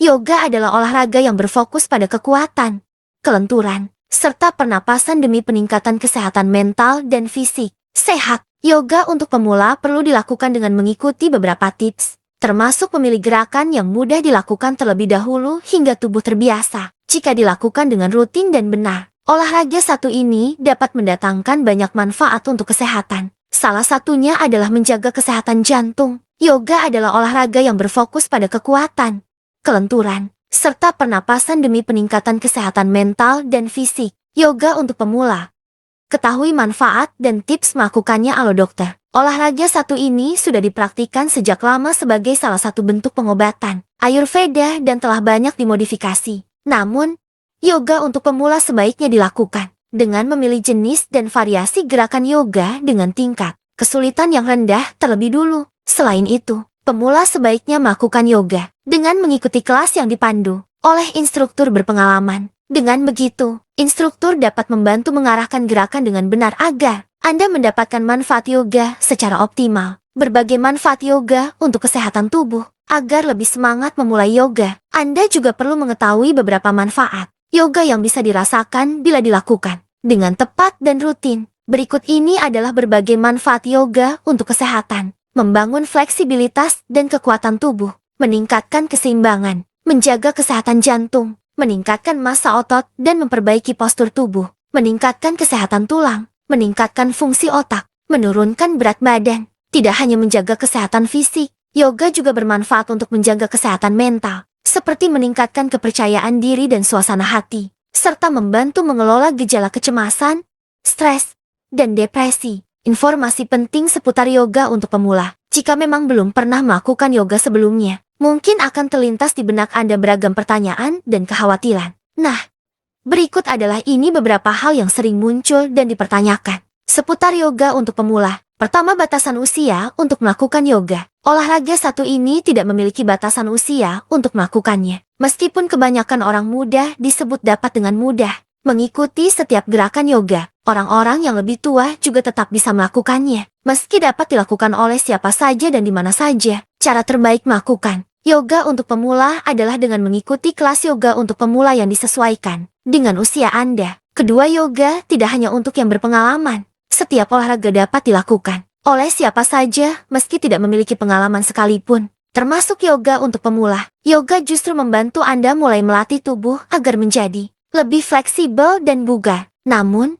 Yoga adalah olahraga yang berfokus pada kekuatan, kelenturan, serta pernapasan demi peningkatan kesehatan mental dan fisik. Sehat, yoga untuk pemula perlu dilakukan dengan mengikuti beberapa tips, termasuk memilih gerakan yang mudah dilakukan terlebih dahulu hingga tubuh terbiasa. Jika dilakukan dengan rutin dan benar, olahraga satu ini dapat mendatangkan banyak manfaat untuk kesehatan. Salah satunya adalah menjaga kesehatan jantung. Yoga adalah olahraga yang berfokus pada kekuatan, kelenturan, serta pernapasan demi peningkatan kesehatan mental dan fisik. Yoga untuk pemula. Ketahui manfaat dan tips melakukannya alo dokter. Olahraga satu ini sudah dipraktikkan sejak lama sebagai salah satu bentuk pengobatan Ayurveda dan telah banyak dimodifikasi. Namun, yoga untuk pemula sebaiknya dilakukan dengan memilih jenis dan variasi gerakan yoga dengan tingkat kesulitan yang rendah terlebih dulu. Selain itu, pemula sebaiknya melakukan yoga dengan mengikuti kelas yang dipandu oleh instruktur berpengalaman. Dengan begitu, instruktur dapat membantu mengarahkan gerakan dengan benar agar Anda mendapatkan manfaat yoga secara optimal. Berbagai manfaat yoga untuk kesehatan tubuh. Agar lebih semangat memulai yoga, Anda juga perlu mengetahui beberapa manfaat yoga yang bisa dirasakan bila dilakukan dengan tepat dan rutin. Berikut ini adalah berbagai manfaat yoga untuk kesehatan. Membangun fleksibilitas dan kekuatan tubuh, meningkatkan keseimbangan, menjaga kesehatan jantung, meningkatkan massa otot dan memperbaiki postur tubuh, meningkatkan kesehatan tulang, meningkatkan fungsi otak, menurunkan berat badan. Tidak hanya menjaga kesehatan fisik, yoga juga bermanfaat untuk menjaga kesehatan mental, seperti meningkatkan kepercayaan diri dan suasana hati, serta membantu mengelola gejala kecemasan, stres, dan depresi. Informasi penting seputar yoga untuk pemula. Jika memang belum pernah melakukan yoga sebelumnya, mungkin akan terlintas di benak Anda beragam pertanyaan dan kekhawatiran. Nah, berikut adalah ini beberapa hal yang sering muncul dan dipertanyakan seputar yoga untuk pemula. Pertama, batasan usia untuk melakukan yoga. Olahraga satu ini tidak memiliki batasan usia untuk melakukannya. Meskipun kebanyakan orang muda disebut dapat dengan mudah mengikuti setiap gerakan yoga, orang-orang yang lebih tua juga tetap bisa melakukannya. Meski dapat dilakukan oleh siapa saja dan di mana saja, cara terbaik melakukan yoga untuk pemula adalah dengan mengikuti kelas yoga untuk pemula yang disesuaikan dengan usia Anda. Kedua, yoga tidak hanya untuk yang berpengalaman. Setiap olahraga dapat dilakukan oleh siapa saja meski tidak memiliki pengalaman sekalipun. Termasuk yoga untuk pemula. Yoga justru membantu Anda mulai melatih tubuh agar menjadi lebih fleksibel dan bugar. Namun,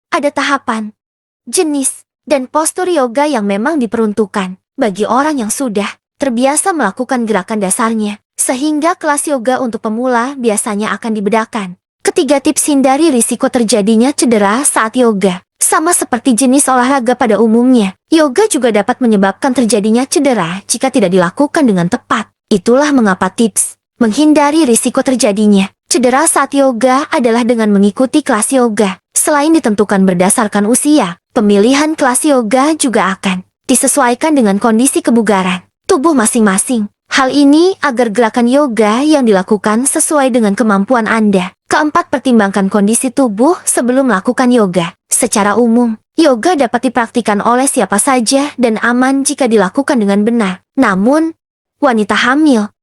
ada tahapan, jenis, dan postur yoga yang memang diperuntukkan bagi orang yang sudah terbiasa melakukan gerakan dasarnya, sehingga kelas yoga untuk pemula biasanya akan dibedakan. Ketiga, tips hindari risiko terjadinya cedera saat yoga. Sama seperti jenis olahraga pada umumnya, yoga juga dapat menyebabkan terjadinya cedera jika tidak dilakukan dengan tepat. Itulah mengapa tips menghindari risiko terjadinya cedera saat yoga adalah dengan mengikuti kelas yoga. Selain ditentukan berdasarkan usia, pemilihan kelas yoga juga akan disesuaikan dengan kondisi kebugaran tubuh masing-masing. Hal ini agar gerakan yoga yang dilakukan sesuai dengan kemampuan Anda. Keempat, pertimbangkan kondisi tubuh sebelum melakukan yoga. Secara umum, yoga dapat dipraktikkan oleh siapa saja dan aman jika dilakukan dengan benar. Namun, wanita hamil,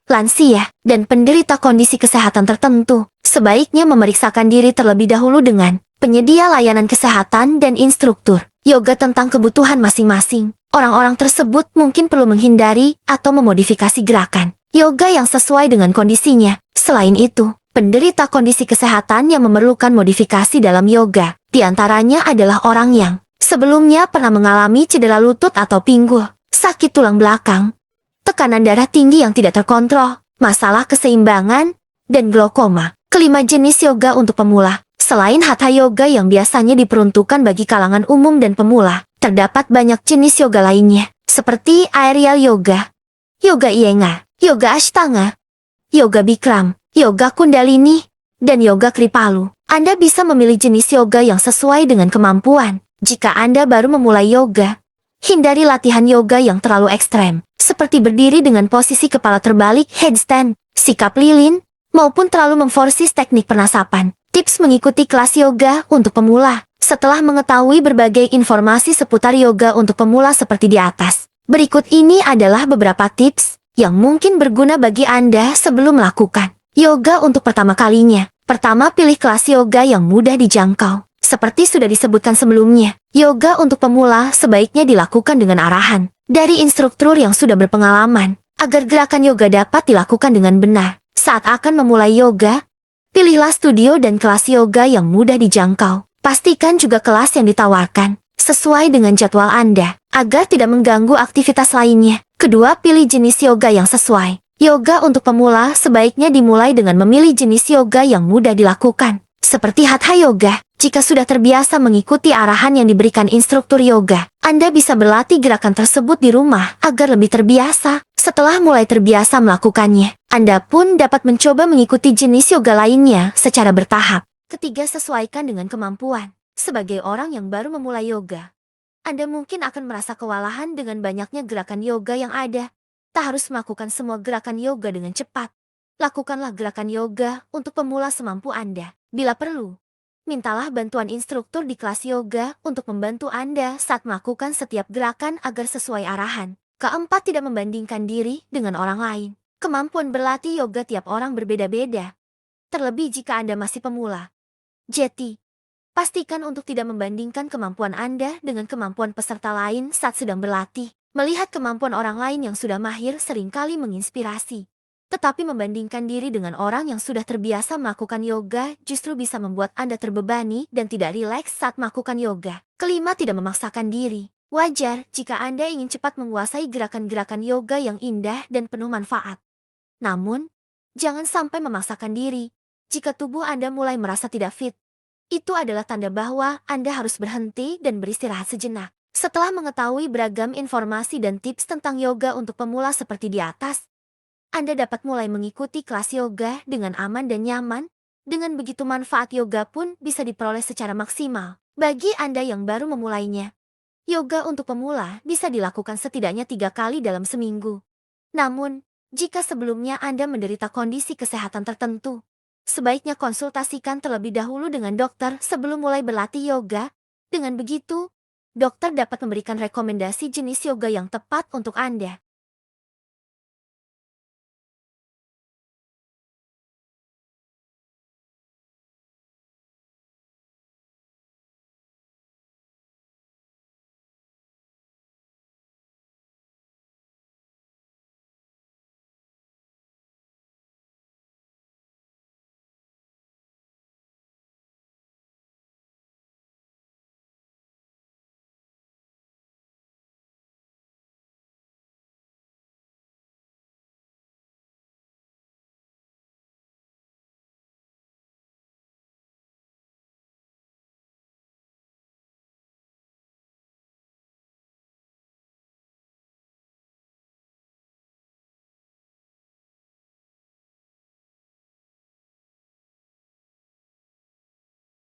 lansia, dan penderita kondisi kesehatan tertentu sebaiknya memeriksakan diri terlebih dahulu dengan penyedia layanan kesehatan dan instruktur yoga tentang kebutuhan masing-masing. Orang-orang tersebut mungkin perlu menghindari atau memodifikasi gerakan yoga yang sesuai dengan kondisinya. Selain itu, penderita kondisi kesehatan yang memerlukan modifikasi dalam yoga, diantaranya adalah orang yang sebelumnya pernah mengalami cedera lutut atau pinggul, sakit tulang belakang, tekanan darah tinggi yang tidak terkontrol, masalah keseimbangan, dan glaukoma. Kelima, jenis yoga untuk pemula. Selain hatha yoga yang biasanya diperuntukkan bagi kalangan umum dan pemula, terdapat banyak jenis yoga lainnya, seperti aerial yoga, yoga iyengar, yoga ashtanga, yoga bikram, yoga kundalini, dan yoga kripalu. Anda bisa memilih jenis yoga yang sesuai dengan kemampuan. Jika Anda baru memulai yoga, hindari latihan yoga yang terlalu ekstrem, seperti berdiri dengan posisi kepala terbalik headstand, sikap lilin, maupun terlalu memforsis teknik pernasapan. Tips mengikuti kelas yoga untuk pemula. Setelah mengetahui berbagai informasi seputar yoga untuk pemula seperti di atas, berikut ini adalah beberapa tips yang mungkin berguna bagi Anda sebelum melakukan yoga untuk pertama kalinya. Pertama, pilih kelas yoga yang mudah dijangkau. Seperti sudah disebutkan sebelumnya, yoga untuk pemula sebaiknya dilakukan dengan arahan dari instruktur yang sudah berpengalaman, agar gerakan yoga dapat dilakukan dengan benar. Saat akan memulai yoga, pilihlah studio dan kelas yoga yang mudah dijangkau. Pastikan juga kelas yang ditawarkan sesuai dengan jadwal Anda, agar tidak mengganggu aktivitas lainnya. Kedua, pilih jenis yoga yang sesuai. Yoga untuk pemula sebaiknya dimulai dengan memilih jenis yoga yang mudah dilakukan, seperti Hatha Yoga. Jika sudah terbiasa mengikuti arahan yang diberikan instruktur yoga, Anda bisa berlatih gerakan tersebut di rumah agar lebih terbiasa. Setelah mulai terbiasa melakukannya, Anda pun dapat mencoba mengikuti jenis yoga lainnya secara bertahap. Ketiga, sesuaikan dengan kemampuan. Sebagai orang yang baru memulai yoga, Anda mungkin akan merasa kewalahan dengan banyaknya gerakan yoga yang ada. Tak harus melakukan semua gerakan yoga dengan cepat. Lakukanlah gerakan yoga untuk pemula semampu Anda. Bila perlu, mintalah bantuan instruktur di kelas yoga untuk membantu Anda saat melakukan setiap gerakan agar sesuai arahan. Keempat, tidak membandingkan diri dengan orang lain. Kemampuan berlatih yoga tiap orang berbeda-beda, terlebih jika Anda masih pemula. Jadi, pastikan untuk tidak membandingkan kemampuan Anda dengan kemampuan peserta lain saat sedang berlatih. Melihat kemampuan orang lain yang sudah mahir seringkali menginspirasi. Tetapi membandingkan diri dengan orang yang sudah terbiasa melakukan yoga justru bisa membuat Anda terbebani dan tidak rileks saat melakukan yoga. Kelima, tidak memaksakan diri. Wajar jika Anda ingin cepat menguasai gerakan-gerakan yoga yang indah dan penuh manfaat. Namun, jangan sampai memaksakan diri. Jika tubuh Anda mulai merasa tidak fit, itu adalah tanda bahwa Anda harus berhenti dan beristirahat sejenak. Setelah mengetahui beragam informasi dan tips tentang yoga untuk pemula seperti di atas, Anda dapat mulai mengikuti kelas yoga dengan aman dan nyaman. Dengan begitu, manfaat yoga pun bisa diperoleh secara maksimal. Bagi Anda yang baru memulainya, yoga untuk pemula bisa dilakukan setidaknya 3 kali dalam seminggu. Namun, jika sebelumnya Anda menderita kondisi kesehatan tertentu, sebaiknya konsultasikan terlebih dahulu dengan dokter sebelum mulai berlatih yoga. Dengan begitu, dokter dapat memberikan rekomendasi jenis yoga yang tepat untuk Anda.